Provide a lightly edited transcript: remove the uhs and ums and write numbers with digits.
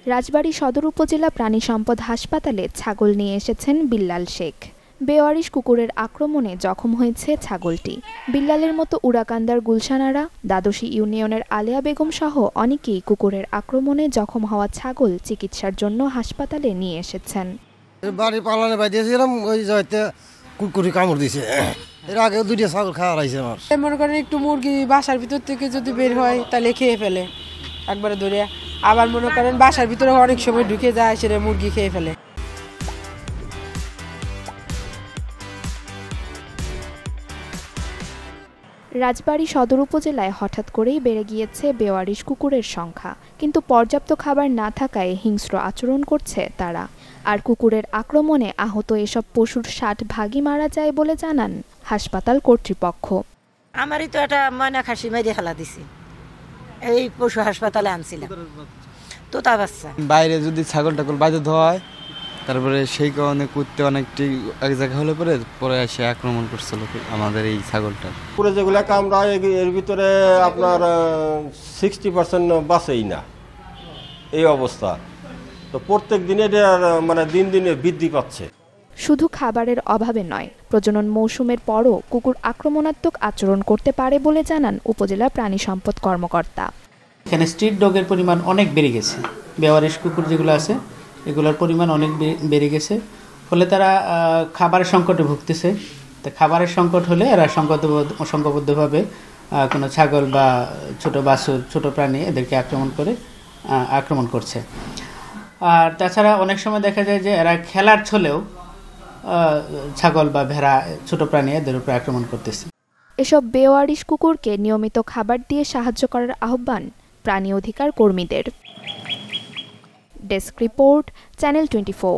রাজবাড়ী সদর উপজেলা প্রাণী সম্পদ হাসপাতালে ছাগল নিয়ে এসেছেন বিল্লাল শেখ। বেওয়ারিশ কুকুরের আক্রমণে জখম হয়েছে ছাগলটি। বিল্লালের মতো উড়াকান্দার গুলশানারা, দ্বাদশী ইউনিয়নের আলেয়া বেগম সহ অনেকেই কুকুরের আক্রমণে জখম হওয়া ছাগল চিকিৎসার জন্য হাসপাতালে নিয়ে এসেছেন। বাড়ি পালানে বাইদিয়েছিলাম, ওই যাইতে কুকুরে কামড় দিছে। এর আগে দুইটা ছাগল খাওয়া হয়েছে আমার। মনে করেন একটু মুরগি বাসার ভিতর থেকে যদি বের হয় তাহলে খেয়ে ফেলে একবারে ধরে। আবার মনে করেন বাসার ভিতরে অনেক সময় ঢুকে যায়, সেটা মুরগি খেয়ে ফেলে। রাজবাড়ী সদর উপজেলায় হঠাৎ করেই বেড়ে গিয়েছে বেওয়ারিশ কুকুরের সংখ্যা, কিন্তু পর্যাপ্ত খাবার না থাকায় হিংস্র আচরণ করছে তারা। আর কুকুরের আক্রমণে আহত এসব পশুর 60 ভাগই মারা যায় বলে জানান হাসপাতাল কর্তৃপক্ষ। আমারই তো একটা ময়না খাসি মেরে ফেলা দিছি, এই পশু হাসপাতালে আনছিলাম তোতা বাচ্চা। বাইরে যদি ছাগল টাগল বাইরে ধোয়া হয়, তারপরে সেই কারণে কুত্তে অনেকটি এক জায়গা হলে পরে এসে আক্রমণ করছিল আমাদের এই ছাগলটা। পুরো যেগুলো কামড়ায় এর ভিতরে আপনার 60% বাঁচেই না, এই অবস্থা। তো প্রত্যেক দিনে মানে দিন দিনে বৃদ্ধি পাচ্ছে। শুধু খাবারের অভাবে নয়, প্রজনন মৌসুমের পরও কুকুর আক্রমণাত্মক আচরণ করতে পারে বলে জানান উপজেলা প্রাণী সম্পদ কর্মকর্তা। এখানে স্ট্রিট ডগের পরিমাণ অনেক বেড়ে গেছে। বেওয়ারিশ কুকুর যেগুলো আছে এগুলোর পরিমাণ অনেক বেড়ে গেছে, ফলে তারা খাবারের সংকটে ভুগতেছে। তো খাবারের সংকট হলে এরা সংঘবদ্ধভাবে কোনো ছাগল বা ছোট বাছুর, ছোট প্রাণী এদেরকে আক্রমণ করছে। আর তাছাড়া অনেক সময় দেখা যায় যে এরা খেলার ছলেও ছাগল বা ভেড়া, ছোট প্রাণী এদের উপরে আক্রমণ করতেছে। এসব বেওয়ারিশ কুকুরকে নিয়মিত খাবার দিয়ে সাহায্য করার আহ্বান প্রাণী অধিকার কর্মীদের। Desk report, channel 24।